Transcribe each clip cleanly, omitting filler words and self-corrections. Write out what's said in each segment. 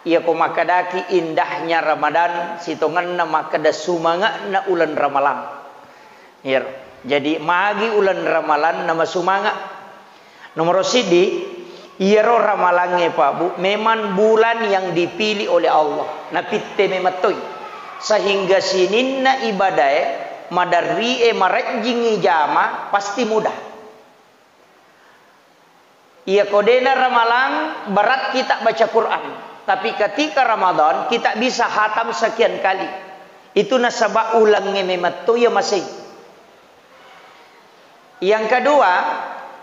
Ia ko makadaki indahnya Ramadan sitonganna makada sumangana ulan ramalan. Hier. Jadi magi ulan ramalan nama sumanga. Nomor sidi iero ramalange Pak Bu, memang bulan yang dipilih oleh Allah. Napitte mematoy. Sehingga sininna ibadae madari marajingi jama pasti mudah. Ia kodena ramalan berat kita baca Quran. Tapi ketika Ramadan kita bisa hatam sekian kali. Itu nasabah ulangnya mematu ya masih. Yang kedua,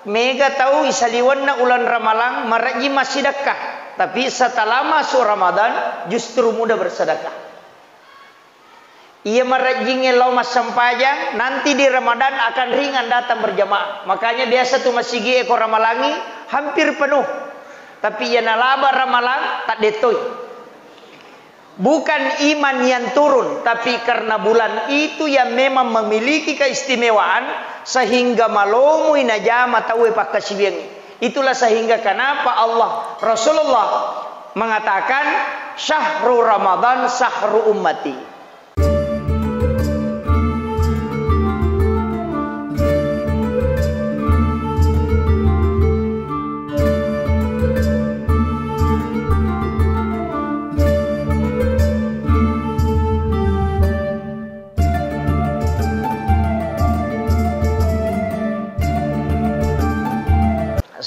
mega tahu isaliwan na ulan ramalang maraji masih sedekah. Tapi setelah masuk Ramadan justru mudah bersedekah. Ia marajinya lau mas sampajang nanti di Ramadan akan ringan datang berjamaah. Makanya biasa tuh masih ekor ramalangi hampir penuh. Tapi ya nalaba ramalan tak detoy. Bukan iman yang turun, tapi karena bulan itu yang memang memiliki keistimewaan sehingga malomu inajama tawe pakasibiang. Itulah sehingga kenapa Allah Rasulullah mengatakan syahrul Ramadan syahrul ummati.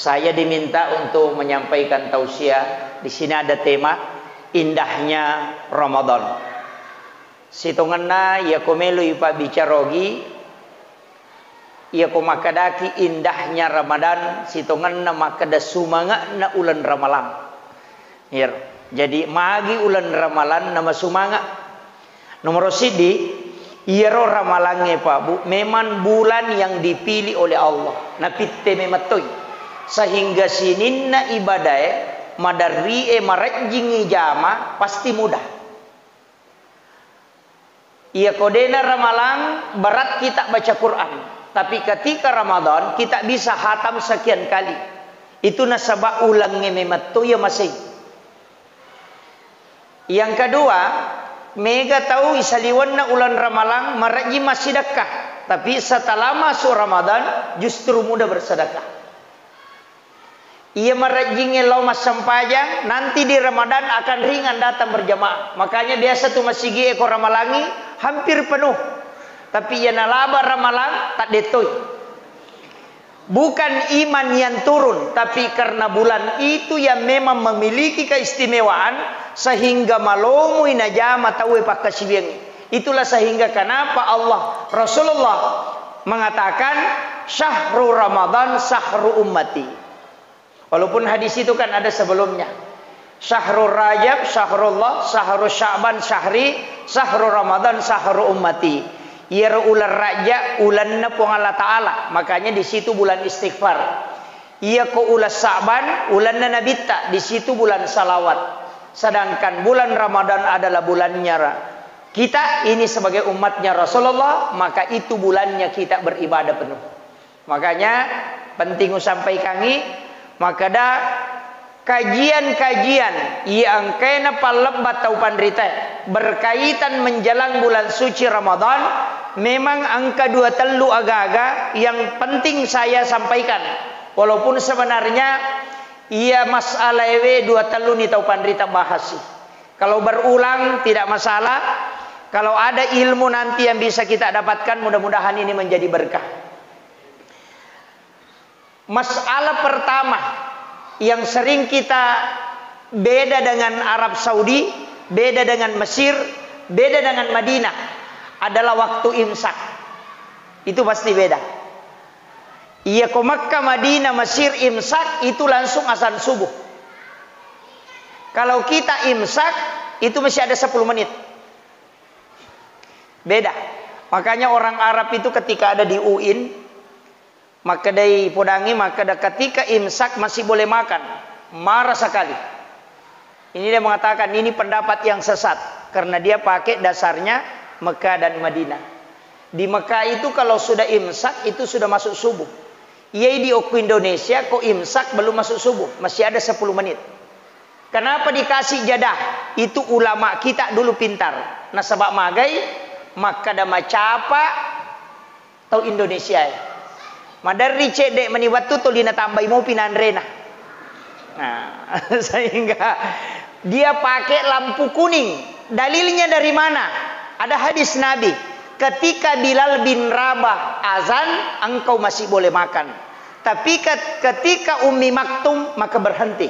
Saya diminta untuk menyampaikan tausiah. Di sini ada tema indahnya Ramadan. Sitonganna ya komelu ipa bicarogi ya ko makadaki indahnya Ramadan sitonganna makada sumanga na ulan ramalan. Hier. Jadi magi ulan ramalan nama sumanga. Nomor sidi iero ramalange Pak Bu, memang bulan yang dipilih oleh Allah. Napitte mematoy. Sehingga sininna ibadae madari marajingi jama pasti mudah. Ia kodena ramalan berat kita baca Quran. Tapi ketika Ramadan kita bisa hatam sekian kali. Itu nasabah ulangnya mematu ya masih. Yang kedua, mega tahu isaliwan na ulan ramalang maraji masih sedekah. Tapi setelah masuk Ramadan justru mudah bersedekah. Ia merajingi lau mas sampajang nanti di Ramadan akan ringan datang berjamaah. Makanya biasa tuh masih ekor ramalangi hampir penuh. Tapi ia nalaba ramalan tak detoy. Bukan iman yang turun, tapi karena bulan itu yang memang memiliki keistimewaan sehingga malomu inajama tawe pakasibiang. Itulah sehingga kenapa Allah Rasulullah mengatakan syahrul Ramadan syahrul ummati. Walaupun hadis itu kan ada sebelumnya. Syahrul Rajab, Syahrullah, Syahrul Sya'ban, Syahri, Syahrul Ramadan, Syahrul Ummati. Ia ulan Rajab, ulanna pun Allah Ta'ala. Makanya di situ bulan istighfar. Ia ko ulas Sya'ban, ulanna nabita. Di situ bulan salawat. Sedangkan bulan Ramadan adalah bulannya kita ini sebagai umatnya Rasulullah. Maka itu bulannya kita beribadah penuh. Makanya penting sampai kangi. Maka ada kajian-kajian yang kena palebbat tau pandrita berkaitan menjelang bulan suci Ramadan. Memang angka 23 agak-agak yang penting saya sampaikan. Walaupun sebenarnya ia masalah ewe 23 ni tau pandrita bahas. Kalau berulang tidak masalah. Kalau ada ilmu nanti yang bisa kita dapatkan, mudah-mudahan ini menjadi berkah. Masalah pertama yang sering kita beda dengan Arab Saudi, beda dengan Mesir, beda dengan Madinah adalah waktu imsak. Itu pasti beda. Iya ke Makkah, Madinah, Mesir imsak itu langsung azan subuh. Kalau kita imsak itu masih ada 10 menit. Beda. Makanya orang Arab itu ketika ada di UIN maka dari podangi maka ketika imsak masih boleh makan, marah sekali. Ini dia mengatakan ini pendapat yang sesat karena dia pakai dasarnya Mekah dan Madinah. Di Mekah itu kalau sudah imsak itu sudah masuk subuh. Ia di Indonesia kok imsak belum masuk subuh, masih ada 10 menit. Kenapa dikasih jadah? Itu ulama kita dulu pintar. Nah sebab magai maka dah macapa tau Indonesia. Madari cedek meni waktu tu lina tambai mau pinandrena. Nah, sehingga dia pakai lampu kuning. Dalilnya dari mana? Ada hadis Nabi. Ketika Bilal bin Rabah azan, engkau masih boleh makan. Tapi ketika Ummi Maktum maka berhenti.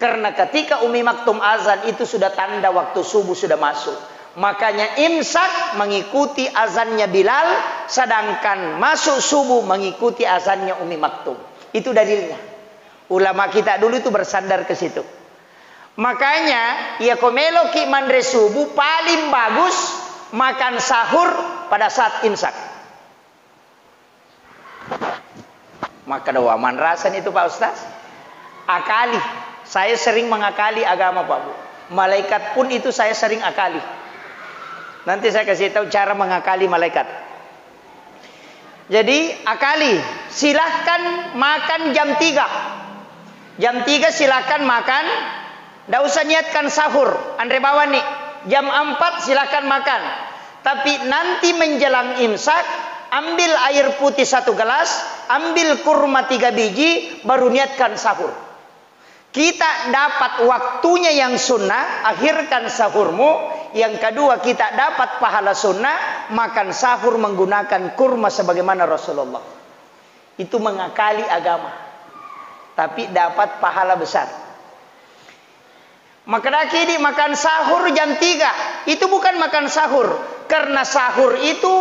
Karena ketika Ummi Maktum azan itu sudah tanda waktu subuh sudah masuk. Makanya imsak mengikuti azannya Bilal, sedangkan masuk subuh mengikuti azannya Ummi Maktum. Itu dalilnya. Ulama kita dulu itu bersandar ke situ. Makanya ya komelo ki mandre subuh paling bagus makan sahur pada saat imsak. Maka doa manrasan itu Pak Ustaz. Akali. Saya sering mengakali agama Pak Bu. Malaikat pun itu saya sering akali. Nanti saya kasih tahu cara mengakali malaikat. Jadi akali. Silahkan makan jam 3. Jam 3 silahkan makan. Tidak usah niatkan sahur. Andre bawa nih. Jam 4 silahkan makan. Tapi nanti menjelang imsak, ambil air putih 1 gelas, ambil kurma 3 biji, baru niatkan sahur. Kita dapat waktunya yang sunnah, akhirkan sahurmu. Yang kedua, kita dapat pahala sunnah, makan sahur menggunakan kurma sebagaimana Rasulullah. Itu mengakali agama. Tapi dapat pahala besar. Maka kini makan sahur jam 3. Itu bukan makan sahur. Karena sahur itu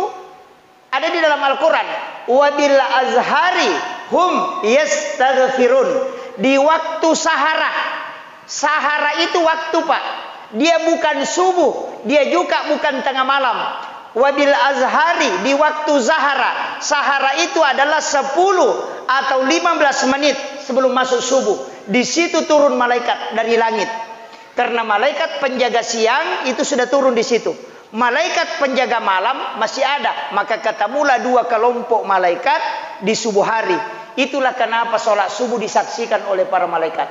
ada di dalam Al-Quran. Wabil azhari hum yastaghfirun. Di waktu sahara. Sahara itu waktu Pak. Dia bukan subuh. Dia juga bukan tengah malam. Wabil azhari di waktu zahara. Sahara itu adalah 10 atau 15 menit sebelum masuk subuh. Di situ turun malaikat dari langit. Karena malaikat penjaga siang itu sudah turun di situ. Malaikat penjaga malam masih ada. Maka ketemulah 2 kelompok malaikat di subuh hari. Itulah kenapa sholat subuh disaksikan oleh para malaikat.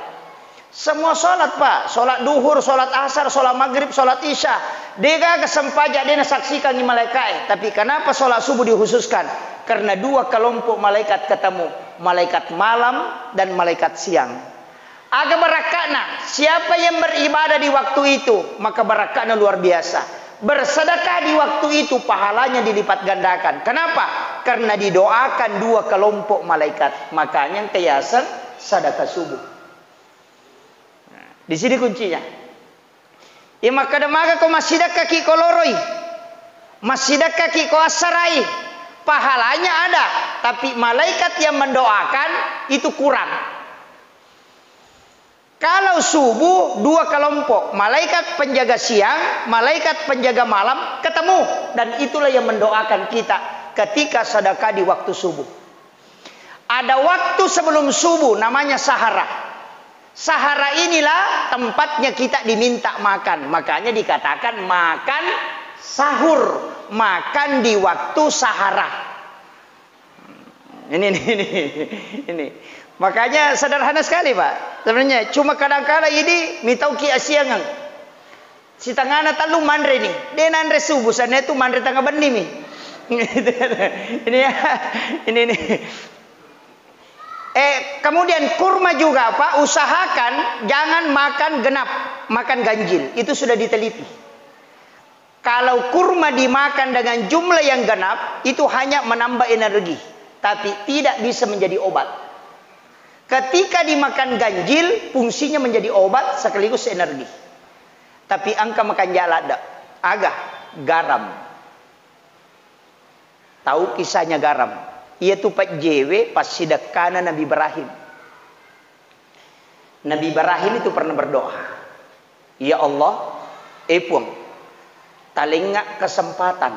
Semua sholat Pak. Sholat duhur, sholat asar, sholat maghrib, sholat isya. Dia kesempajak dia saksikan di malaikat. Tapi kenapa sholat subuh dikhususkan? Karena 2 kelompok malaikat ketemu. Malaikat malam dan malaikat siang. Aga barakana. Siapa yang beribadah di waktu itu, maka barakana luar biasa. Bersedekah di waktu itu pahalanya dilipat gandakan. Kenapa? Karena didoakan 2 kelompok malaikat. Makanya kiasan sedekah subuh. Nah, di sini kuncinya. Ya maka demaga kau masih kaki koloroi, masih kaki kau asarai. Pahalanya ada, tapi malaikat yang mendoakan itu kurang. Kalau subuh 2 kelompok, malaikat penjaga siang, malaikat penjaga malam ketemu, dan itulah yang mendoakan kita ketika sedekah di waktu subuh. Ada waktu sebelum subuh namanya sahara. Sahara inilah tempatnya kita diminta makan. Makanya dikatakan makan sahur, makan di waktu sahara. Ini. Makanya sederhana sekali Pak. Sebenarnya cuma kadang-kadang ini mitau ki asiangan. Si tangana talu mandre ni. Dia nandre subuh sana itu mandre tangga benih ni. Ini. Kemudian kurma juga Pak, usahakan jangan makan genap, makan ganjil. Itu sudah diteliti. Kalau kurma dimakan dengan jumlah yang genap, itu hanya menambah energi, tapi tidak bisa menjadi obat. Ketika dimakan ganjil, fungsinya menjadi obat sekaligus energi. Tapi angka makan jalada, agak garam. Tahu kisahnya garam? Ia tu Pak JW pas sidakana Nabi Ibrahim. Nabi Ibrahim itu pernah berdoa. Ya Allah, epung, talengak kesempatan.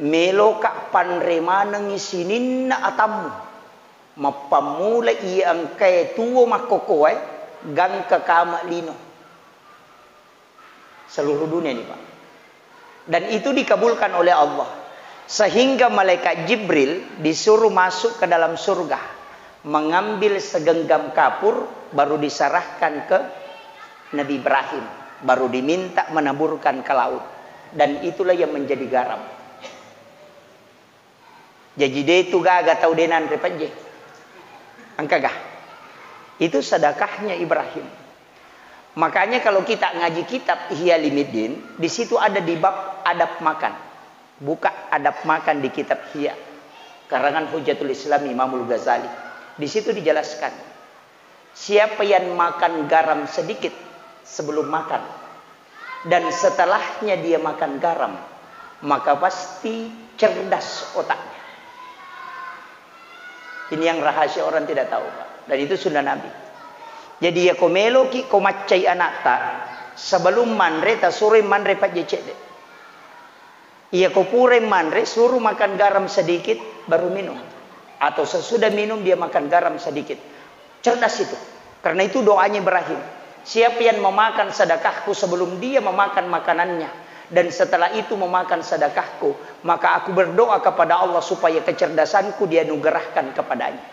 Melo kak panremana ngisinin na atamu. Mapamula iya ang kay tuwo makokoy gang kakama lino. Seluruh dunia ini Pak. Dan itu dikabulkan oleh Allah. Sehingga malaikat Jibril disuruh masuk ke dalam surga. Mengambil segenggam kapur baru diserahkan ke Nabi Ibrahim baru diminta menaburkan ke laut, dan itulah yang menjadi garam. Jadi dia itu gak tahu denan repaje. Angkagah. Itu sedekahnya Ibrahim. Makanya kalau kita ngaji kitab Ihya Ulumuddin, di situ ada di bab adab makan. Buka adab makan di kitab Ihya, karangan Hujjatul Islam Imamul Ghazali. Di situ dijelaskan, siapa yang makan garam sedikit sebelum makan dan setelahnya dia makan garam, maka pasti cerdas otaknya. Ini yang rahasia orang tidak tahu, Pak. Dan itu sunnah Nabi. Jadi ya komelo ki komacai anakta sebelum manre ta sore manre pak jecek. Iya kopure manre suruh makan garam sedikit baru minum, atau sesudah minum dia makan garam sedikit. Cerdas itu. Karena itu doanya Ibrahim. Siapa yang memakan sedekahku sebelum dia memakan makanannya, dan setelah itu memakan sedekahku, maka aku berdoa kepada Allah supaya kecerdasanku dia anugerahkan kepadanya.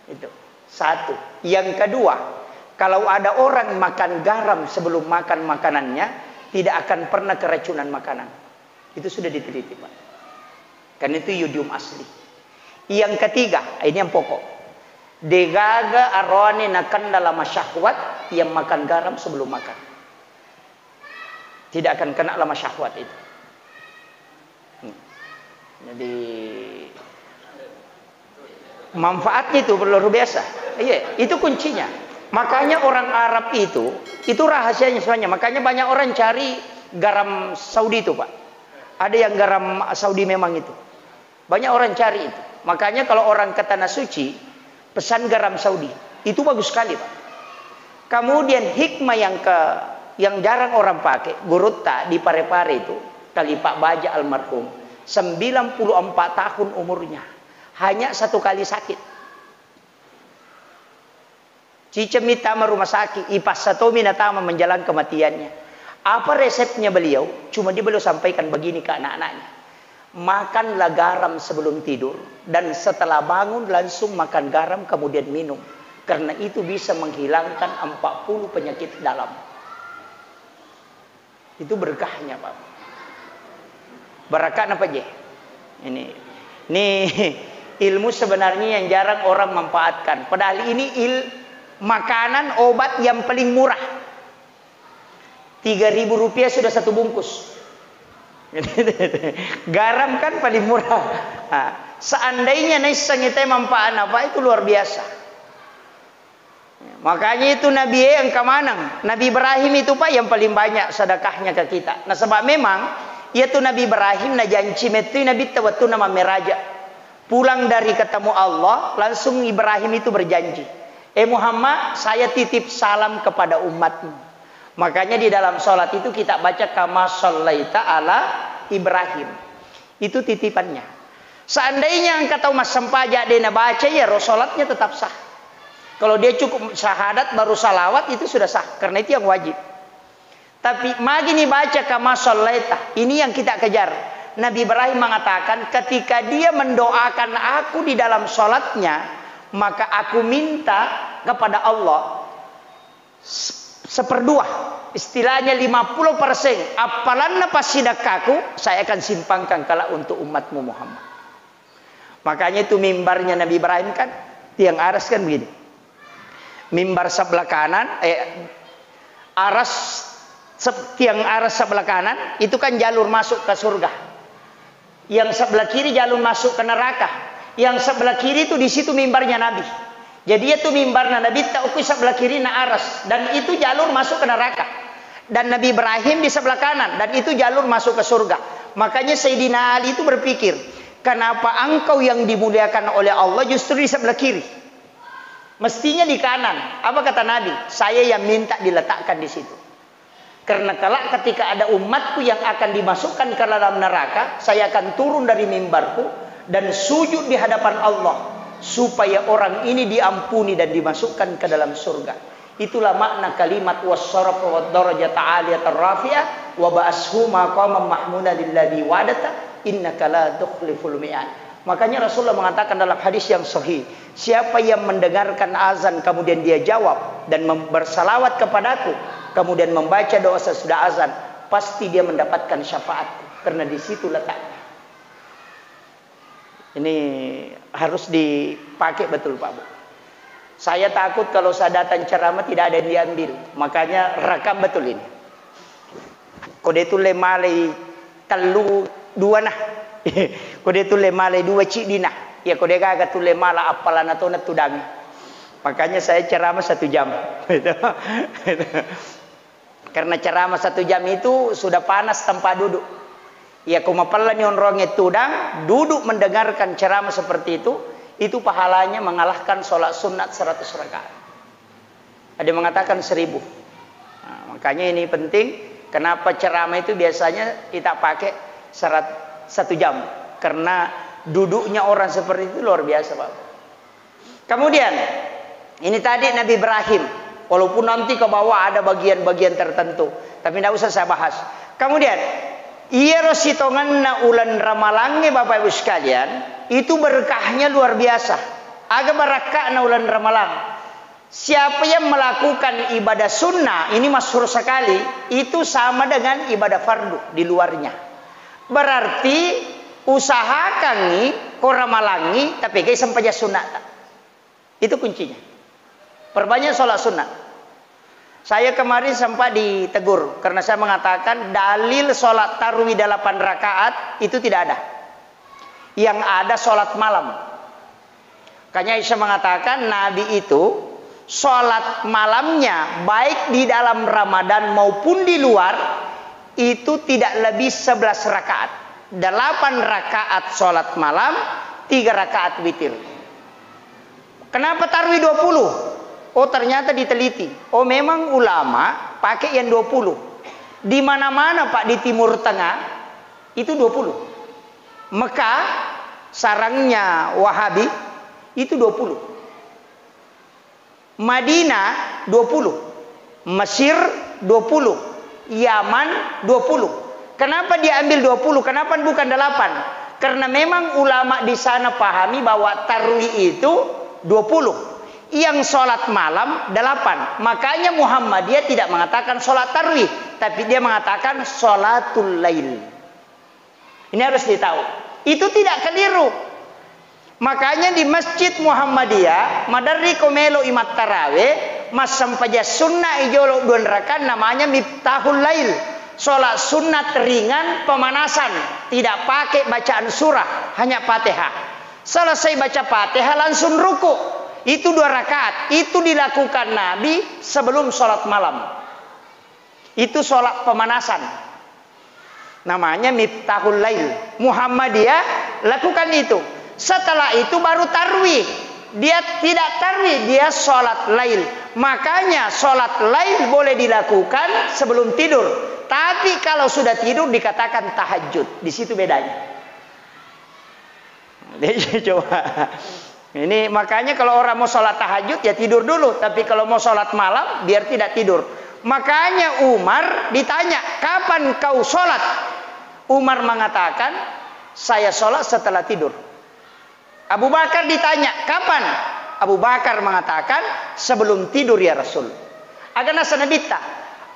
Itu satu. Yang kedua, kalau ada orang makan garam sebelum makan makanannya, tidak akan pernah keracunan makanan. Itu sudah diteliti, Pak. Karena itu yodium asli. Yang ketiga, ini yang pokok. Degaga arwani nakan dalam syahwat, yang makan garam sebelum makan. Tidak akan kena lama syahwat itu. Jadi manfaatnya itu luar biasa. Iya, itu kuncinya. Makanya orang Arab itu rahasianya sebenarnya. Makanya banyak orang cari garam Saudi itu, Pak. Ada yang garam Saudi memang itu. Banyak orang cari itu. Makanya kalau orang ke tanah suci, pesan garam Saudi. Itu bagus sekali, Pak. Kemudian hikmah yang jarang orang pakai, Gurutta di Parepare itu, kali Pak Baja almarhum, 94 tahun umurnya. Hanya satu kali sakit. Cicemita rumah sakit, ipas satomi natama menjalan kematiannya. Apa resepnya beliau? Cuma dia beliau sampaikan begini ke anak-anaknya. Makanlah garam sebelum tidur, dan setelah bangun langsung makan garam kemudian minum. Karena itu bisa menghilangkan 40 penyakit dalam. Itu berkahnya, Pak. Barakat apa je? Ini ilmu sebenarnya yang jarang orang manfaatkan. Padahal ini makanan obat yang paling murah. 3.000 rupiah sudah satu bungkus. Garam kan paling murah. Nah, seandainya naisang itu manfaat apa, itu luar biasa. Makanya itu Nabi yang kemanang, Nabi Ibrahim itu, Pak, yang paling banyak sedekahnya ke kita. Nah, sebab memang yaitu Nabi Ibrahim na janji metu Nabi tawatu nama meraja. Pulang dari ketemu Allah, langsung Ibrahim itu berjanji, Muhammad, saya titip salam kepada umatmu. Makanya di dalam sholat itu kita baca kama shallaita ala Ibrahim. Itu titipannya. Seandainya engkau tahu mas sempaja dia baca, ya sholatnya tetap sah. Kalau dia cukup syahadat baru salawat, itu sudah sah. Karena itu yang wajib. Tapi magini baca kama shallaita, ini yang kita kejar. Nabi Ibrahim mengatakan ketika dia mendoakan aku di dalam sholatnya, maka aku minta kepada Allah 1/2, istilahnya 50%. Apalan pas sedekahku saya akan simpangkan kala untuk umatmu Muhammad. Makanya itu mimbarnya Nabi Ibrahim kan tiang aras kan begini. Mimbar sebelah kanan, tiang aras sebelah kanan itu kan jalur masuk ke surga. Yang sebelah kiri jalur masuk ke neraka. Yang sebelah kiri itu di situ mimbarnya Nabi. Jadi itu mimbarnya Nabi ta'uku sebelah kiri na aras, dan itu jalur masuk ke neraka. Dan Nabi Ibrahim di sebelah kanan, dan itu jalur masuk ke surga. Makanya Sayyidina Ali itu berpikir, kenapa engkau yang dimuliakan oleh Allah justru di sebelah kiri? Mestinya di kanan. Apa kata Nabi? Saya yang minta diletakkan di situ. Karena kelak ketika ada umatku yang akan dimasukkan ke dalam neraka, saya akan turun dari mimbarku dan sujud di hadapan Allah supaya orang ini diampuni dan dimasukkan ke dalam surga. Itulah makna kalimat wassaraf wa darajat aliyatan rafi'ah wa ba'ashu maqaman mahmudan lilladzi wadata innaka la tukhliful mi'ad. Makanya Rasulullah mengatakan dalam hadis yang sahih, siapa yang mendengarkan azan kemudian dia jawab dan bersalawat kepadaku, kemudian membaca doa sesudah azan, pasti dia mendapatkan syafaatku, karena di situ letaknya. Ini harus dipakai betul Pak Bu. Saya takut kalau saya datang ceramah tidak ada yang diambil, makanya rekam betul ini. Kode itu lemale telu dua nah. Kode tu lemale dua cik dina. Ya kode kagak tu lemala apalana tu tudang. Makanya saya ceramah 1 jam. Karena ceramah 1 jam itu sudah panas tanpa duduk. Ya kumapala ni onronge tudang duduk mendengarkan ceramah seperti itu pahalanya mengalahkan sholat sunat 100 rakaat. Ada yang mengatakan 1000. Nah, makanya ini penting. Kenapa ceramah itu biasanya kita pakai 1 jam, karena duduknya orang seperti itu luar biasa Pak. Kemudian ini tadi Nabi Ibrahim, walaupun nanti ke bawah ada bagian-bagian tertentu, tapi tidak usah saya bahas. Kemudian iya rositongan ulan ramalange Bapak Ibu sekalian, itu berkahnya luar biasa. Agak barakah na ulan ramalang. Siapa yang melakukan ibadah sunnah, ini masyhur sekali, itu sama dengan ibadah fardu di luarnya. Berarti usahakan nih koramalangi tapi kayak sampai sunat. Itu kuncinya. Perbanyak sholat sunat. Saya kemarin sempat ditegur karena saya mengatakan dalil sholat tarawih 8 rakaat itu tidak ada. Yang ada sholat malam. Makanya Aisyah mengatakan Nabi itu sholat malamnya baik di dalam Ramadan maupun di luar itu tidak lebih 11 rakaat. 8 rakaat sholat malam, 3 rakaat witir. Kenapa tarawih 20? Oh ternyata diteliti. Oh memang ulama pakai yang 20. Di mana-mana Pak di Timur Tengah itu 20. Mekah sarangnya Wahabi itu 20. Madinah 20. Mesir 20. Yaman 20. Kenapa dia ambil 20? Kenapa bukan 8? Karena memang ulama di sana pahami bahwa tarawih itu 20. Yang sholat malam 8. Makanya Muhammadiyah tidak mengatakan sholat tarawih, tapi dia mengatakan sholatul lail. Ini harus ditahu. Itu tidak keliru. Makanya di Masjid Muhammadiyah Madari Komelo Imat Tarawih mas sampaja sunnah ijolo 2 rakaat namanya Miftahul Lail. Sholat sunat ringan pemanasan, tidak pakai bacaan surah, hanya Fatihah. Selesai baca Fatihah langsung ruku. Itu 2 rakaat. Itu dilakukan Nabi sebelum sholat malam. Itu sholat pemanasan. Namanya Miftahul Lail. Muhammadiyah lakukan itu. Setelah itu baru tarwih. Dia tidak tarwih, dia sholat lail. Makanya sholat lail boleh dilakukan sebelum tidur. Tapi kalau sudah tidur dikatakan tahajud. Di situ bedanya. Coba. Ini makanya kalau orang mau sholat tahajud ya tidur dulu. Tapi kalau mau sholat malam biar tidak tidur. Makanya Umar ditanya, kapan kau sholat? Umar mengatakan, saya sholat setelah tidur. Abu Bakar ditanya, kapan? Abu Bakar mengatakan, sebelum tidur ya Rasul. Agana sanabita.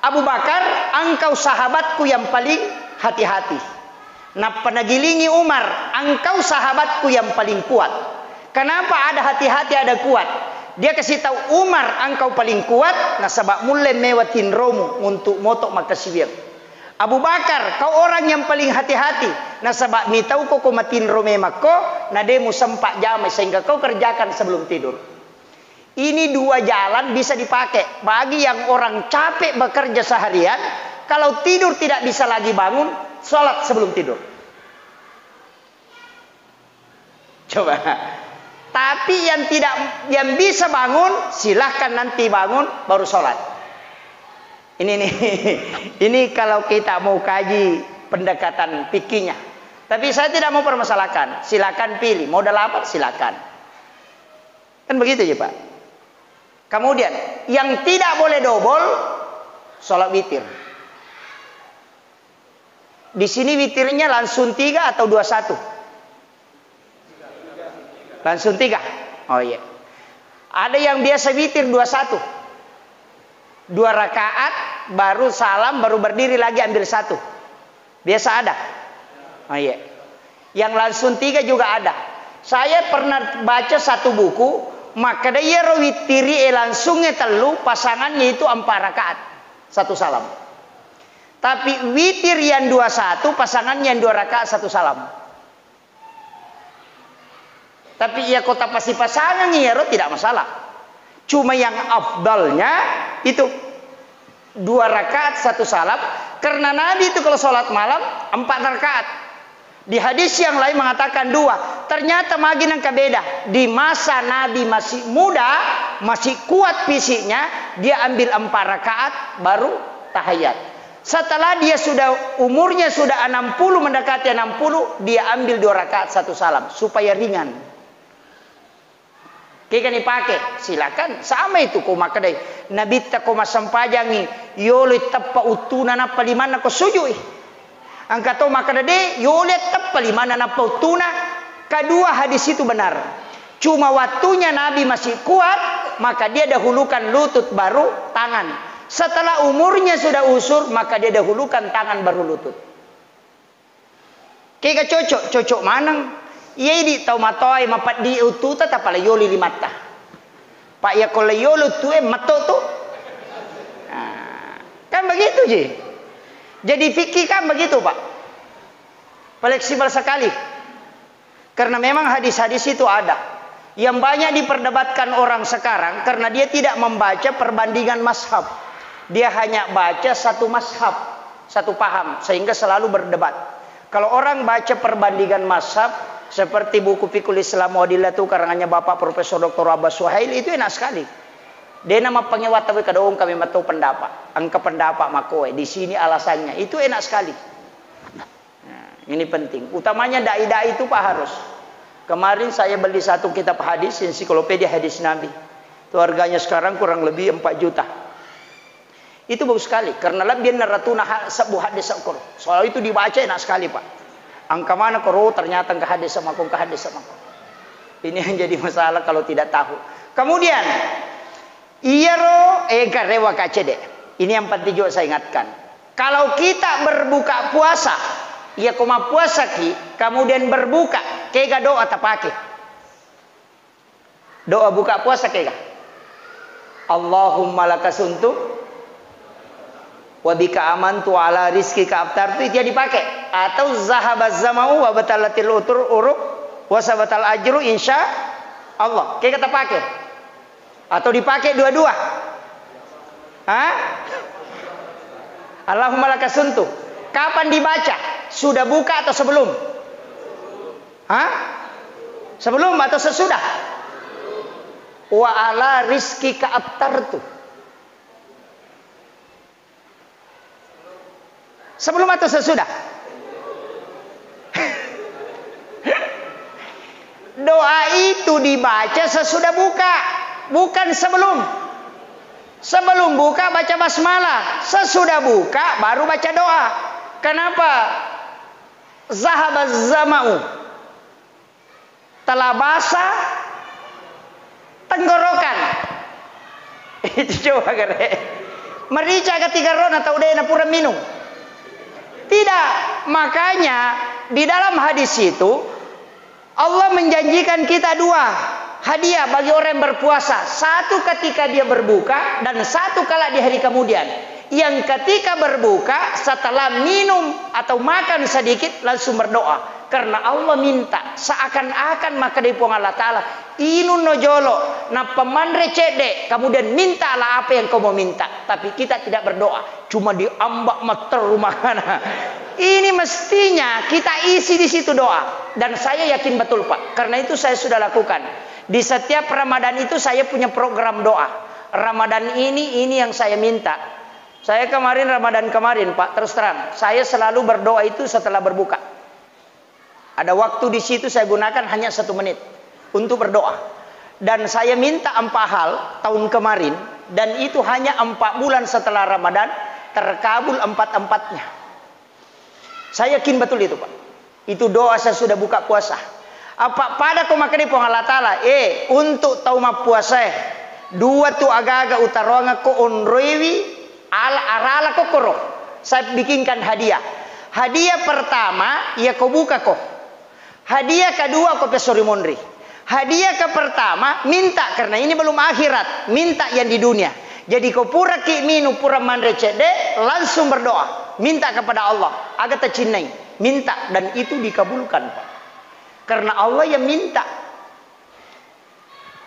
Abu Bakar, engkau sahabatku yang paling hati-hati. Nah penagilingi Umar, engkau sahabatku yang paling kuat. Kenapa ada hati-hati ada kuat? Dia kasih tahu Umar, engkau paling kuat. Nah sebab mulai mewatin romu untuk motok makasibir. Abu Bakar, kau orang yang paling hati-hati. Nah sebab mi tahu kau matin rome mako, nah demu sempat jamai sehingga kau kerjakan sebelum tidur. Ini 2 jalan bisa dipakai bagi yang orang capek bekerja seharian. Kalau tidur tidak bisa lagi bangun, sholat sebelum tidur. Coba. Tapi yang bisa bangun, silahkan nanti bangun baru sholat. Ini kalau kita mau kaji pendekatan fikihnya. Tapi saya tidak mau permasalahkan. Silakan pilih. Modal apa? Silakan. Kan begitu ya Pak. Kemudian yang tidak boleh double, sholat witir. Di sini witirnya langsung 3 atau 21? Langsung 3. Oh iya. Ada yang biasa witir 21. 2 rakaat, baru salam, baru berdiri lagi ambil 1. Biasa ada. Oh iya. Yang langsung 3 juga ada. Saya pernah baca satu buku, maka dia witiri langsungnya telu, pasangannya itu 4 rakaat, 1 salam. Tapi witir yang 21, pasangannya yang 2 rakaat, 1 salam. Tapi ya kota pasti pasangan ya tidak masalah. Cuma yang afdalnya itu 2 rakaat 1 salam, karena Nabi itu kalau sholat malam 4 rakaat. Di hadis yang lain mengatakan 2. Ternyata makin yang beda. Di masa Nabi masih muda, masih kuat fisiknya, dia ambil 4 rakaat baru tahiyat. Setelah dia sudah umurnya sudah 60 mendekati 60, dia ambil 2 rakaat 1 salam supaya ringan. Kika dipakai, silakan. Sama itu kau makadai. Nabi tak kau masam pajangi, yole tappa utuna napa limana kau sujui. Angkato makadade, yole tappa limana napa utuna. Kedua hadis itu benar. Cuma waktunya Nabi masih kuat, maka dia dahulukan lutut baru tangan. Setelah umurnya sudah usur, maka dia dahulukan tangan baru lutut. Kika cocok manang. Iya di tau matoi mapat di ututa tapala yoli di mata. Pak ya kalau yolo tu mato tu. Kan begitu je. Jadi fikih kan begitu Pak. Fleksibel sekali. Karena memang hadis-hadis itu ada. Yang banyak diperdebatkan orang sekarang karena dia tidak membaca perbandingan mazhab. Dia hanya baca satu mazhab, satu paham, sehingga selalu berdebat. Kalau orang baca perbandingan mazhab seperti buku Fiqhul Islam Muadilatu karangannya Bapak Profesor Dr. Abbas Suhail, itu enak sekali. Dia nama pengiwat tapi kadang kami tahu pendapat. Angka pendapat makoe. Di sini alasannya. Itu enak sekali. Nah, ini penting. Utamanya dai-dai itu Pak harus. Kemarin saya beli satu kitab hadis, ensiklopedia hadis Nabi. Itu harganya sekarang kurang lebih 4 juta. Itu bagus sekali. Karena lebih naratuna sebuah hadis Al-Qur'an. Soal itu dibaca enak sekali Pak. Angka mana koro ternyata ke hadis sama aku. Ini yang jadi masalah kalau tidak tahu. Kemudian iyaro karewa kacede. Ini yang penting juga saya ingatkan. Kalau kita berbuka puasa, ya koma puasa ki, kemudian berbuka, kega doa tapake. Doa buka puasa kega. Allahumma lakasuntu wa bika amantu ala rizqika aftartu, itu dia dipakai. Atau zahabaz zamau wa batalatil uruk wa sabatal ajru insya Allah. Kayak kata pakai. Atau dipakai dua-dua. Hah? Allahumma lakasuntu. Kapan dibaca? Sudah buka atau sebelum? Hah? Sebelum atau sesudah? Wa ala rizqika aftartu. Sebelum atau sesudah? Doa itu dibaca sesudah buka, bukan sebelum. Sebelum buka baca basmalah, sesudah buka baru baca doa. Kenapa? Zahabaz zamau. Telah basah tenggorokan. Itu coba kare. Merica ketika rona atau udah pura minum. Tidak, makanya di dalam hadis itu Allah menjanjikan kita 2 hadiah bagi orang yang berpuasa. Satu ketika dia berbuka dan satu kala di hari kemudian. Yang ketika berbuka setelah minum atau makan sedikit langsung berdoa. Karena Allah minta seakan-akan maka dari Allah Ta'ala inun nojolo na pemandre cede, kemudian mintalah apa yang kau mau minta. Tapi kita tidak berdoa, cuma diambak meter rumah mana. Ini mestinya kita isi di situ doa. Dan saya yakin betul Pak, karena itu saya sudah lakukan. Di setiap Ramadan itu saya punya program doa. Ramadan ini yang saya minta. Saya kemarin Ramadan kemarin Pak, terus terang saya selalu berdoa itu setelah berbuka. Ada waktu di situ saya gunakan hanya 1 menit untuk berdoa. Dan saya minta 4 hal tahun kemarin. Dan itu hanya 4 bulan setelah Ramadan terkabul 4-4-nya. Saya yakin betul itu Pak. Itu doa saya sudah buka puasa. Apa pada ko makani po Allah Taala untuk tau mapuasa dua tu aga-aga utaronga ko onrewi arala ko koro. Saya bikinkan hadiah. Hadiah pertama ya ko buka ko. Hadiah kedua ko pesori mondri. Hadiah ke pertama minta karena ini belum akhirat, minta yang di dunia. Jadi ko pura ki minu pura mandre cede langsung berdoa, minta kepada Allah agar tercinai, minta dan itu dikabulkan, Pak. Karena Allah yang minta.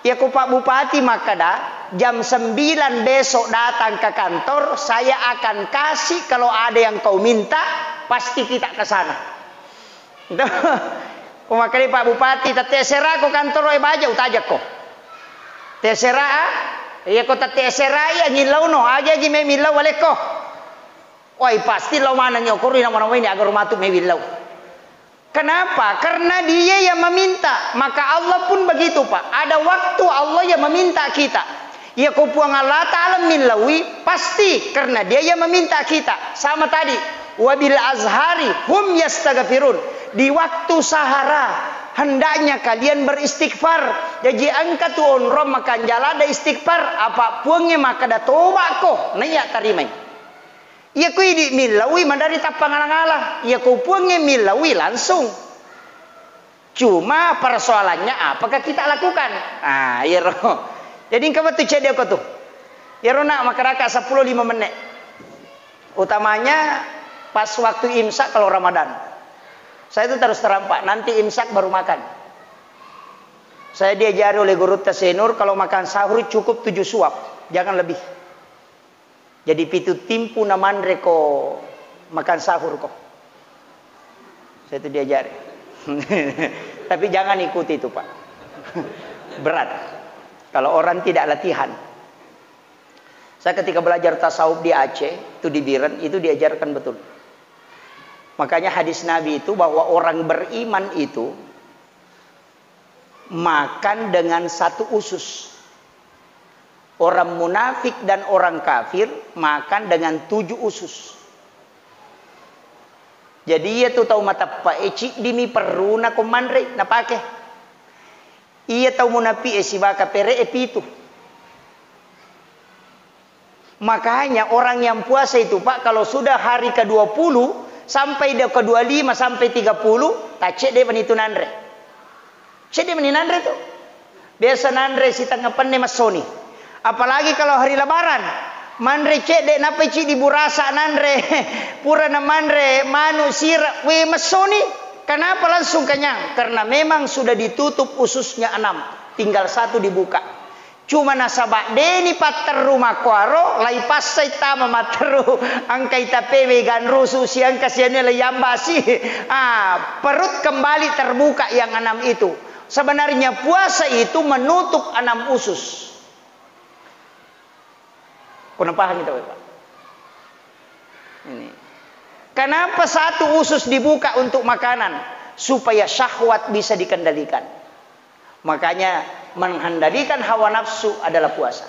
Ya ku Pak Bupati Makada, jam 9 besok datang ke kantor, saya akan kasih kalau ada yang kau minta, pasti kita ke sana. Makanya Pak Bupati, terserah ko kantor oi baja utajak ko. Terserah, ya ko terserah ya ngilau no, aja gi me milau wale ko. Oi pasti lau mana nyokori na mana ini agar rumah tu me milau. Kenapa? Karena dia yang meminta. Maka Allah pun begitu, Pak. Ada waktu Allah yang meminta kita. Ya kupuang Allah Ta'ala milawi pasti karena dia yang meminta kita. Sama tadi, wabil azhari hum yastaghfirun. Di waktu sahara hendaknya kalian beristighfar. Jadi angkat tu onrom makan jala ada istighfar. Apa puangnya maka ada toba ko. Naya tarimai. Ya ku di milawi mandari tapang alang-alang. Ya ku puangnya milawi langsung. Cuma persoalannya apakah kita lakukan? Ah, ya roh. Jadi kamu tu cek dia kau tu. Ya roh nak masyarakat 10-5 menit. Utamanya pas waktu imsak kalau Ramadan. Saya itu terus terang Pak, nanti imsak baru makan. Saya diajari oleh guru Tasenur kalau makan sahur cukup 7 suap, jangan lebih. Jadi pitu timpu namandre ko makan sahur kok. Saya itu diajari. Tapi jangan ikuti itu Pak. Berat. Kalau orang tidak latihan. Saya ketika belajar tasawuf di Aceh, itu di Biren, itu diajarkan betul. Makanya hadis Nabi itu bahwa orang beriman itu makan dengan satu usus. Orang munafik dan orang kafir makan dengan 7 usus. Jadi ia tu tahu mata pa eci dimi perlu na komandre na pake. Ia tahu munapi si baka pere epitu. Makanya orang yang puasa itu Pak kalau sudah hari ke-20 sampai dia ke-25 sampai 30 tak cek dia menitu nandre. Cek dia meni nandre tu. Biasa nandre si tanggapan ne masoni. Apalagi kalau hari lebaran mandre cek dek napa cik di burasa nandre pura na mandre manu sirap we masoni. Kenapa langsung kenyang? Karena memang sudah ditutup ususnya 6, tinggal 1 dibuka. Cuma nasabak deni pater rumah kuaro lai pasai tama materu angkai tapewe gan rusu siang kasiannya layambasi. Perut kembali terbuka yang 6 itu. Sebenarnya puasa itu menutup 6 usus. Kurang paham kita Pak? Ini. Kenapa 1 usus dibuka untuk makanan? Supaya syahwat bisa dikendalikan. Makanya menghendalikan hawa nafsu adalah puasa.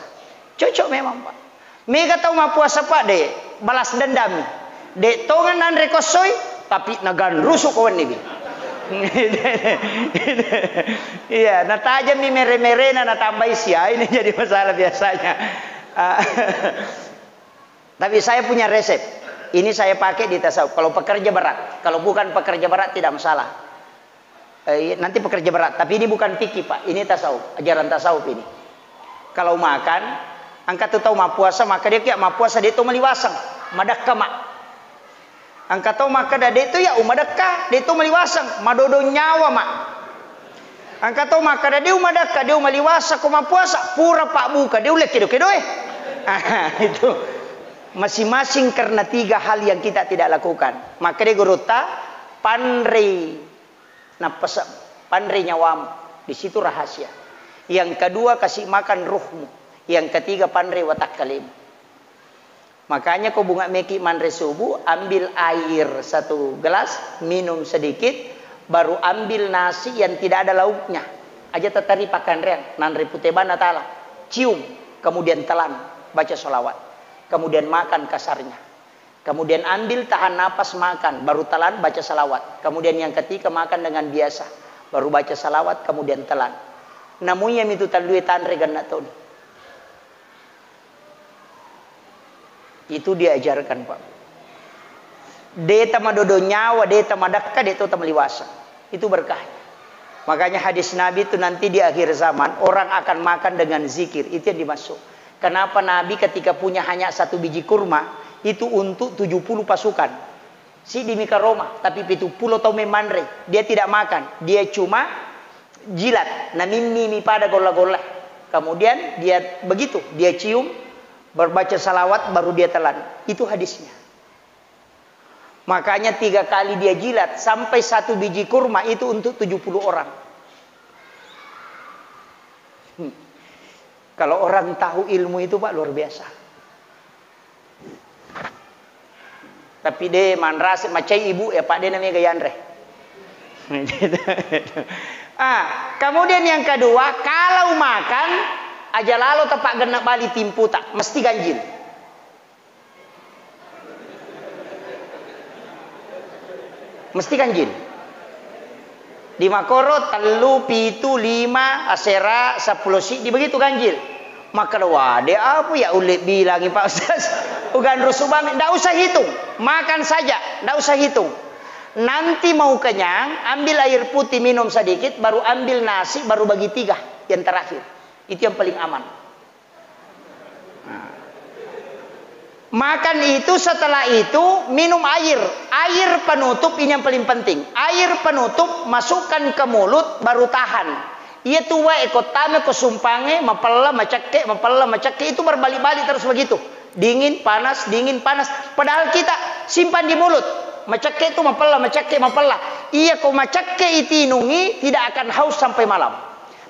Cocok memang Pak. Mega tahu mah puasa Pak deh. Balas dendam. Dek tongan nan rekosoi tapi nagan rusuk kawan nih. Iya, nah tajam nih mere-mere na tambah isi. Ini jadi masalah biasanya. Tapi saya punya resep. Ini saya pakai di tasawuf. Kalau pekerja berat, kalau bukan pekerja berat tidak masalah. Nanti pekerja berat, tapi ini bukan fikih Pak. Ini tasawuf, ajaran tasawuf ini. Kalau makan, angkat tu tahu ma puasa, maka dia kiak ma puasa dia tu meliwasang, madakka mak. Angkat tahu maka dia tu ya umadakka, dia tu meliwasang, madodo nyawa mak. Angkat tahu maka dia umadakka, dia meliwasa ko ma puasa, pura Pak buka, dia ulek kedo-kedo itu. Masing-masing karena 3 hal yang kita tidak lakukan. Maka dia guruta pandri napasa pandri nyawam. Di situ rahasia. Yang kedua kasih makan ruhmu. Yang ketiga pandri watak kalim. Makanya kau bunga meki mandre subuh ambil air 1 gelas, minum sedikit, baru ambil nasi yang tidak ada lauknya. Aja tetari pakan reang, nanre putebana tala. Cium, kemudian telan, baca sholawat. Kemudian makan kasarnya. Kemudian ambil tahan napas makan. Baru telan baca salawat. Kemudian yang ketiga makan dengan biasa. baru baca salawat, kemudian telan. Namunya itu tandui tanre ganna tahu. Itu diajarkan Pak. Deta madodo nyawa, deta madakka, deta tamaliwasa. Itu berkahnya. Makanya hadis Nabi itu nanti di akhir zaman orang akan makan dengan zikir. Itu yang dimaksud. Kenapa Nabi ketika punya hanya 1 biji kurma itu untuk 70 pasukan. Si di Mika Roma, tapi 70 tau memandre. Dia tidak makan, dia cuma jilat. Namimi pada gola-gola. Kemudian dia begitu, dia cium, berbaca salawat, baru dia telan. Itu hadisnya. Makanya 3 kali dia jilat sampai 1 biji kurma itu untuk 70 orang. Kalau orang tahu ilmu itu Pak luar biasa. Tapi dia manras macai ibu ya Pak, dia namanya Gayandre. Kemudian yang kedua, kalau makan aja lalu tepak genap bali timpu tak mesti ganjil. Mesti ganjil. Di Makoro telu pitu 5 asera 10 si di begitu ganjil. Maka wade apa ya ulit bilangi Pak Ustaz. Ugan rusubam ndak usah hitung, makan saja, ndak usah hitung. Nanti mau kenyang, ambil air putih minum sedikit, baru ambil nasi, baru bagi 3 yang terakhir. Itu yang paling aman. Makan itu, setelah itu minum air. Air penutup ini yang paling penting. Air penutup masukkan ke mulut baru tahan. Ia tua ekotame kesumpange mapella macake itu berbalik-balik terus begitu. Dingin panas. Padahal kita simpan di mulut. Macake itu mapella. Ia ko macake itinungi tidak akan haus sampai malam.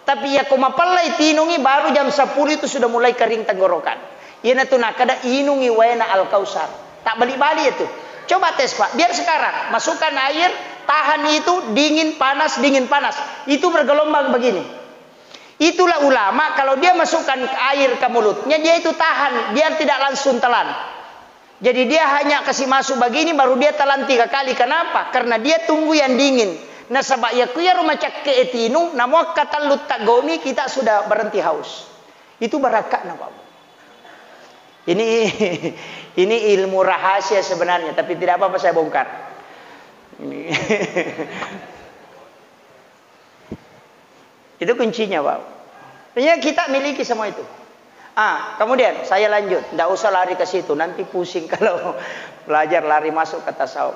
Tapi ia ko mapella itinungi baru jam 10 itu sudah mulai kering tenggorokan. Ina tu nak kada inungi waena al-kausar. Tak balik-balik itu. Coba tes Pak. Biar sekarang masukkan air, tahan itu dingin panas. Itu bergelombang begini. Itulah ulama kalau dia masukkan air ke mulutnya dia itu tahan, dia tidak langsung telan. Jadi dia hanya kasih masuk begini baru dia telan 3 kali. Kenapa? Karena dia tunggu yang dingin. Nah sebab ya kuya rumah cak ke etinu, namo kata lutak gomi kita sudah berhenti haus. Itu barakat na Pak. Ini ilmu rahasia sebenarnya, tapi tidak apa-apa saya bongkar. Itu kuncinya Pak. Ya kita miliki semua itu. Kemudian saya lanjut, tidak usah lari ke situ, nanti pusing kalau belajar lari masuk ke tasawuf.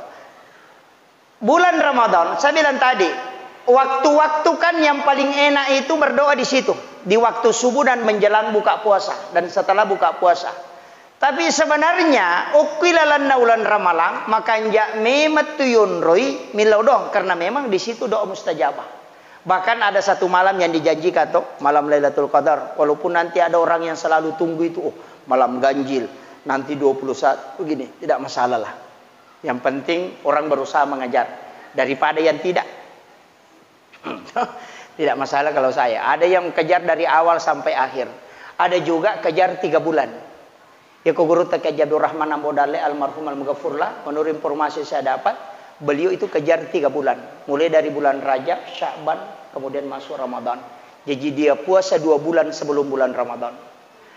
Bulan Ramadan, saya bilang tadi, waktu-waktu kan yang paling enak itu berdoa di situ, di waktu subuh dan menjelang buka puasa dan setelah buka puasa. Tapi sebenarnya ukilalanna ulan ramalang makanya memetuyun roy milau dong karena memang di situ doa mustajabah. Bahkan ada satu malam yang dijanjikan tuh malam Lailatul Qadar. Walaupun nanti ada orang yang selalu tunggu itu malam ganjil nanti 21 begini tidak masalah lah. Yang penting orang berusaha mengejar daripada yang tidak. Tidak masalah kalau saya. Ada yang kejar dari awal sampai akhir. Ada juga kejar 3 bulan. Ya kau guru tak Abdul Rahman Ambodale almarhum al-Mughafurlah, menurut informasi saya dapat, beliau itu kejar 3 bulan. Mulai dari bulan Rajab, Sya'ban, kemudian masuk Ramadan. Jadi dia puasa 2 bulan sebelum bulan Ramadan.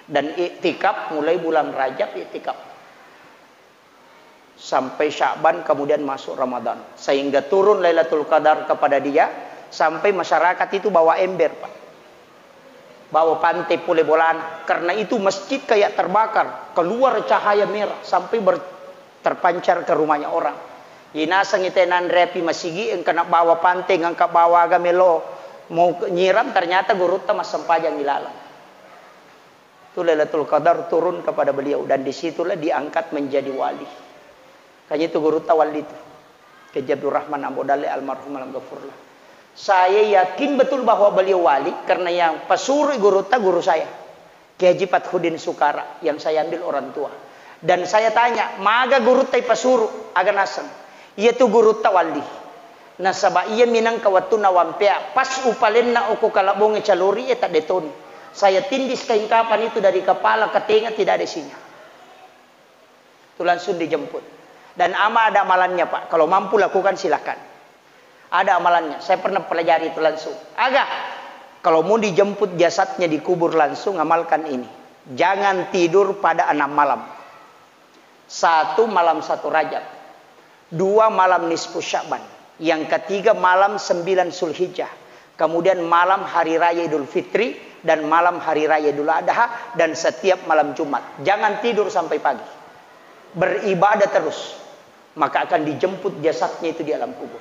Dan iktikaf mulai bulan Rajab iktikaf. Sampai Sya'ban kemudian masuk Ramadan. Sehingga turun Lailatul Qadar kepada dia, sampai masyarakat itu bawa ember Pak. Bawa pantai pule bolan karena itu masjid kayak terbakar, keluar cahaya merah sampai terpancar ke rumahnya orang. Inasang itenan repi masigi engka nak bawa pantai ngangka bawa gamelo mau nyiram ternyata gurutta mas sempajang ilalang. Itu Lailatul Qadar turun kepada beliau dan disitulah diangkat menjadi wali. Kayaknya itu gurutta wali itu. Kiai Abdul Rahman Ambodale almarhum al-Ghafurlah. Saya yakin betul bahwa beliau wali karena yang pesuru guru saya. Kiai Haji Fathudin Sukara yang saya ambil orang tua. Dan saya tanya, maga guru tai pesuru aga nasang. Ia tu guru wali. Na sabab ia minang kawatu na wampea pas upalen na uku kalabonge caluri eta deton. Saya tindis kain kapan itu dari kepala ke telinga tidak ada isinya. Itu langsung dijemput. Dan ama ada amalannya Pak. Kalau mampu lakukan silakan. Ada amalannya. Saya pernah pelajari itu langsung. Kalau mau dijemput jasadnya dikubur langsung, amalkan ini. Jangan tidur pada 6 malam. 1 malam 1 Rajab. 2 malam nisfu Sya'ban. Yang ketiga malam 9 Zulhijjah. Kemudian malam hari raya Idul Fitri dan malam hari raya Idul Adha dan setiap malam Jumat. Jangan tidur sampai pagi. Beribadah terus. Maka akan dijemput jasadnya itu di alam kubur.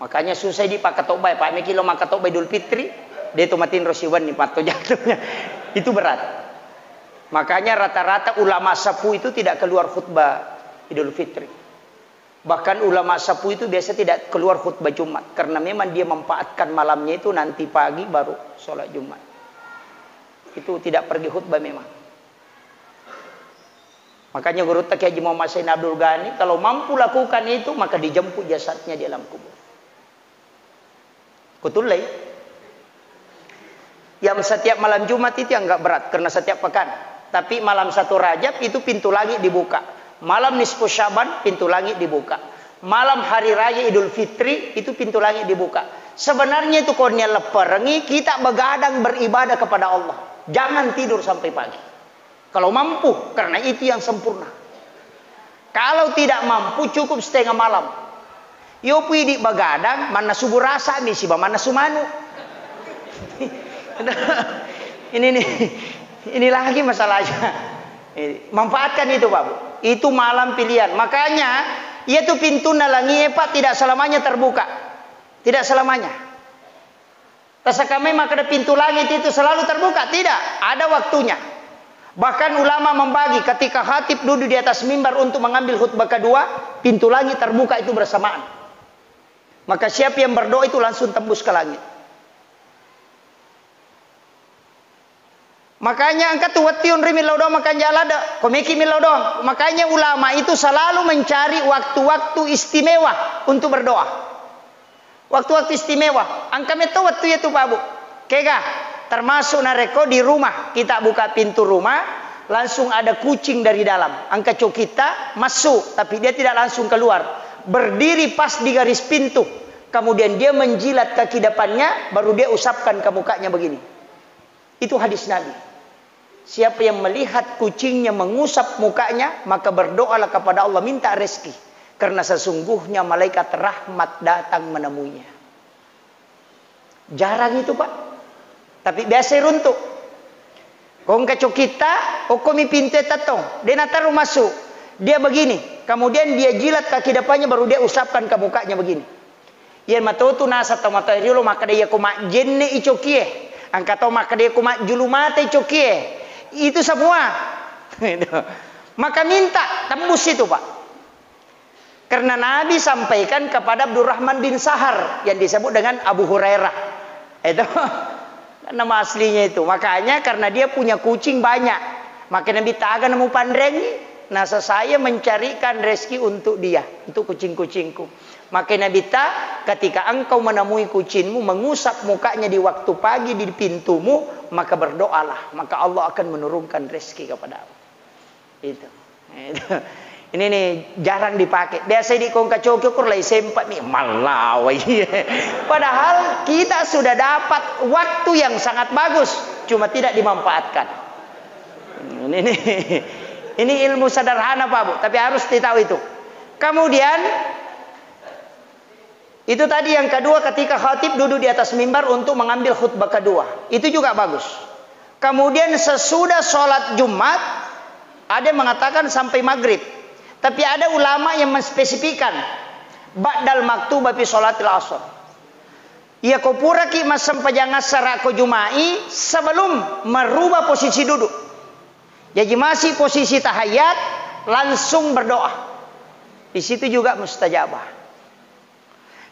Makanya susah di Pak Ketobay, Pak Mekilo maka Ketobay Idul Fitri, dia tomatin rosiwan nih pato jatuhnya. Itu berat. Makanya rata-rata ulama sapu itu tidak keluar khutbah Idul Fitri. Bahkan ulama sapu itu biasa tidak keluar khutbah Jumat. Karena memang dia memanfaatkan malamnya itu nanti pagi baru sholat Jumat. Itu tidak pergi khutbah memang. Makanya Guru Taki Haji Muhammad Sayyid Abdul Ghani, kalau mampu lakukan itu, maka dijemput jasadnya di alam kubur. Kutulai. Yang setiap malam Jumat itu yang enggak berat, karena setiap pekan. Tapi malam 1 Rajab itu pintu langit dibuka. Malam nisfu Sya'ban pintu langit dibuka. Malam hari raya Idul Fitri itu pintu langit dibuka. Sebenarnya itu kornya leperengi kita begadang beribadah kepada Allah. Jangan tidur sampai pagi. Kalau mampu, karena itu yang sempurna. Kalau tidak mampu cukup setengah malam. Yo pui di begadang mana subuh rasa nih siba mana sumanu. Ini lagi masalahnya. Manfaatkan itu Pak Bu. Itu malam pilihan. Makanya ia tuh pintu nalangi Pak tidak selamanya terbuka. Tidak selamanya. Tasakame maka pintu langit itu selalu terbuka. Tidak. Ada waktunya. Bahkan ulama membagi ketika khatib duduk di atas mimbar untuk mengambil khutbah kedua, pintu langit terbuka itu bersamaan. Maka siapa yang berdoa itu langsung tembus ke langit. Makanya angkat tuh watiun rimil laudong makan jalada, komeki mil laudong. Makanya ulama itu selalu mencari waktu-waktu istimewa untuk berdoa. Waktu-waktu istimewa. Angka meto waktu itu Pak Bu. Kega termasuk nareko di rumah. Kita buka pintu rumah, langsung ada kucing dari dalam. Angka cok kita masuk, tapi dia tidak langsung keluar. Berdiri pas di garis pintu. Kemudian dia menjilat kaki depannya, baru dia usapkan ke mukanya begini. Itu hadis Nabi. Siapa yang melihat kucingnya mengusap mukanya, maka berdoalah kepada Allah minta rezeki. Karena sesungguhnya malaikat rahmat datang menemuinya. Jarang itu Pak. Tapi biasa runtuk. Kong kacau kita, komi pintu tatong. Dia taruh masuk. Dia begini. Kemudian dia jilat kaki depannya, baru dia usapkan ke mukanya begini. Ia matotu nasa tomatariulo maka dia kumak jenne icokie. Angkat maka dia kumak julumata icokie. Itu semua. Maka minta tembus itu Pak. Karena Nabi sampaikan kepada Abdurrahman bin Sahar yang disebut dengan Abu Hurairah. Itu nama aslinya itu. Makanya karena dia punya kucing banyak, maka Nabi taga nemu pandrengi. Nah saya mencarikan rezeki untuk dia, untuk kucing-kucingku. Maka Nabi ketika engkau menemui kucingmu mengusap mukanya di waktu pagi di pintumu, maka berdoalah, maka Allah akan menurunkan rezeki kepadamu. Itu. Ini nih jarang dipakai. Biasa di kongka cokur lagi sempat nih malawai. Padahal kita sudah dapat waktu yang sangat bagus, cuma tidak dimanfaatkan. Ini ilmu sederhana Pak Bu, tapi harus ditahu itu. Kemudian itu tadi yang kedua ketika khatib duduk di atas mimbar untuk mengambil khutbah kedua. Itu juga bagus. Kemudian sesudah sholat Jumat, ada yang mengatakan sampai maghrib. Tapi ada ulama yang menspesifikan ba'dal maktubah fi sholatil asr. Ia kopura ki masam pajangas sara ko jumai sebelum merubah posisi duduk. Jadi masih posisi tahiyat langsung berdoa. Di situ juga mustajabah.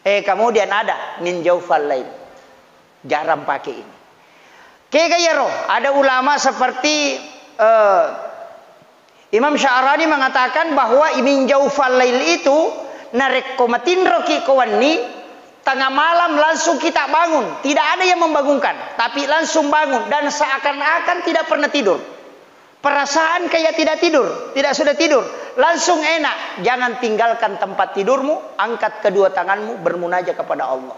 Kemudian ada min jaufal lail. Jarang pakai ini. Kegayaro, ada ulama seperti Imam Sya'rani mengatakan bahwa min jaufal lail itu narekomatin roki kawani tengah malam langsung kita bangun. Tidak ada yang membangunkan, tapi langsung bangun dan seakan-akan tidak pernah tidur. Perasaan kayak tidak tidur, tidak sudah tidur, langsung enak. Jangan tinggalkan tempat tidurmu, angkat kedua tanganmu, bermunajat kepada Allah.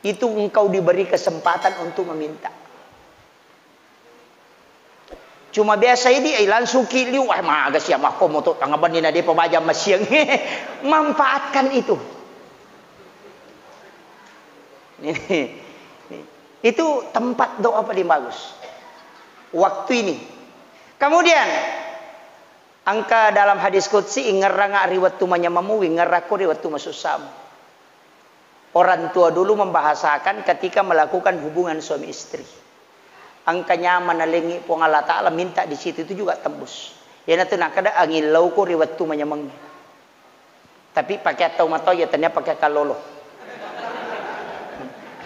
Itu engkau diberi kesempatan untuk meminta. Cuma biasa ini langsung kiliu, magas ya mah komo to tangaban ni na di pabajam masyang. Manfaatkan itu. Itu tempat doa paling bagus. Waktu ini. Kemudian angka dalam hadis qudsi ingaranga riwat tumanya mamuwi ngaraku riwat tuma susam. Orang tua dulu membahasakan ketika melakukan hubungan suami istri. Angkanya manalengi po Allah Ta'ala minta di situ itu juga tembus. Ya natu nakada angin lau ko riwat tumanya mangi. Tapi pakai atau matau ya ternyata pakai kalolo.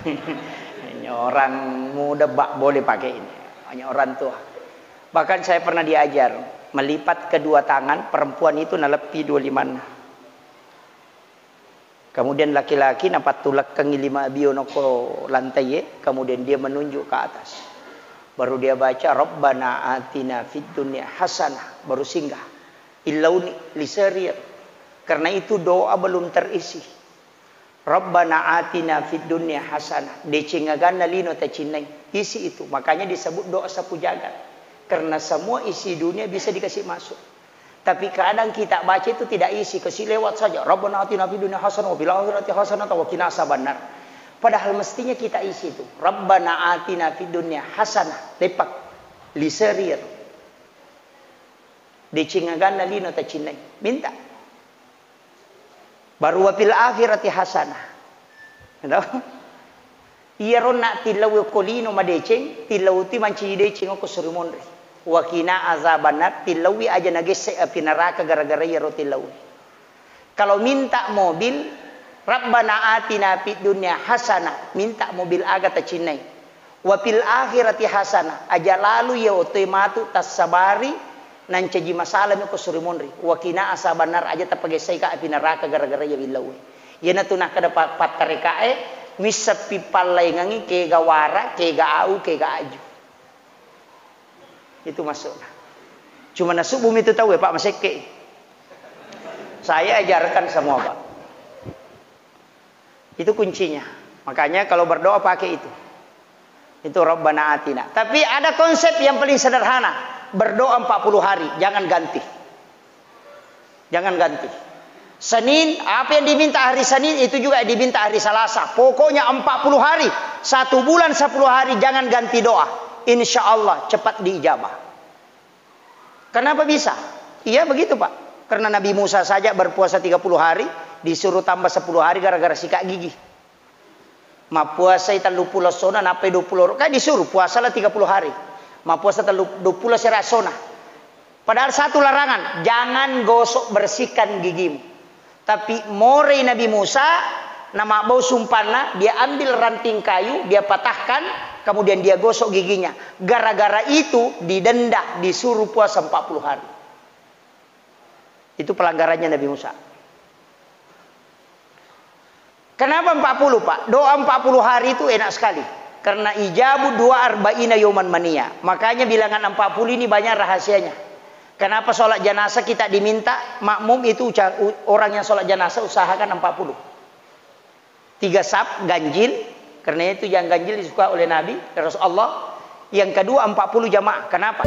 Hanya orang muda boleh pakai ini. Hanya orang tua. Bahkan saya pernah diajar melipat kedua tangan perempuan itu nalepi 25. Kemudian laki-laki napat tulak kengi 5 bionoko lantai ye. Kemudian dia menunjuk ke atas. Baru dia baca Rabbana atina fid dunya hasanah. Baru singgah. Ilauni lisarir. Karena itu doa belum terisi. Rabbana atina fid dunya hasanah. Decengaganna lino tacinai. Isi itu. Makanya disebut doa sapu jagat. Karena semua isi dunia bisa dikasih masuk. Tapi kadang kita baca itu tidak isi. Kasih lewat saja. Rabbana atina fid dunya hasanah. Wa fil akhirati hasanah. Wa qina azabannar. Padahal mestinya kita isi itu. Rabbana atina fid dunya hasanah. Lepak. Liserir. Decengaganna lino tacinai. Minta. Baru wa fil akhirati hasanah. Tahu? Iya rona tilaw kolino madeceng, tilaw ti manci deceng ako surimonri. Wakina azabanat tilawi aja nagese api neraka gara-gara iya ro tilaw. Kalau minta mobil, Rabbana atina fid dunya hasanah, minta mobil aga ta cinai. Wa fil akhirati hasanah, aja lalu ya otomatu tasabari nan caji masalah ko surimonri. Wakina azabanar aja ta pagesai ka api neraka gara-gara iya bilaw. Yana tunah kada patarekae misa pipalay ngangi kega wara, kega au, kega aju. Itu masuk. Cuma nasuk bumi itu tahu ya Pak Maseke. Saya ajarkan semua Pak. Itu kuncinya. Makanya kalau berdoa pakai itu. Itu Rabbana atina. Tapi ada konsep yang paling sederhana. Berdoa 40 hari, jangan ganti. Jangan ganti. Senin, apa yang diminta hari Senin itu juga diminta hari Selasa. Pokoknya 40 hari. 1 bulan 10 hari jangan ganti doa. Insya Allah cepat diijabah. Kenapa bisa? Iya begitu Pak. Karena Nabi Musa saja berpuasa 30 hari. Disuruh tambah 10 hari gara-gara sikat gigi. Ma puasa itu 30 sona nape 20. Kan disuruh puasalah 30 hari. Ma puasa 20 serasona. Padahal satu larangan. Jangan gosok bersihkan gigimu. Tapi more Nabi Musa nama bau sumpana dia ambil ranting kayu dia patahkan kemudian dia gosok giginya. Gara-gara itu didenda disuruh puasa 40 hari. Itu pelanggarannya Nabi Musa. Kenapa 40 Pak? Doa 40 hari itu enak sekali. Karena ijabu 2 yauman mania. Makanya bilangan 40 ini banyak rahasianya. Kenapa sholat jenazah kita diminta makmum itu orang yang sholat jenazah usahakan 40. 3 saf ganjil, karena itu yang ganjil disuka oleh Nabi Rasulullah. Yang kedua 40 jamaah. Kenapa?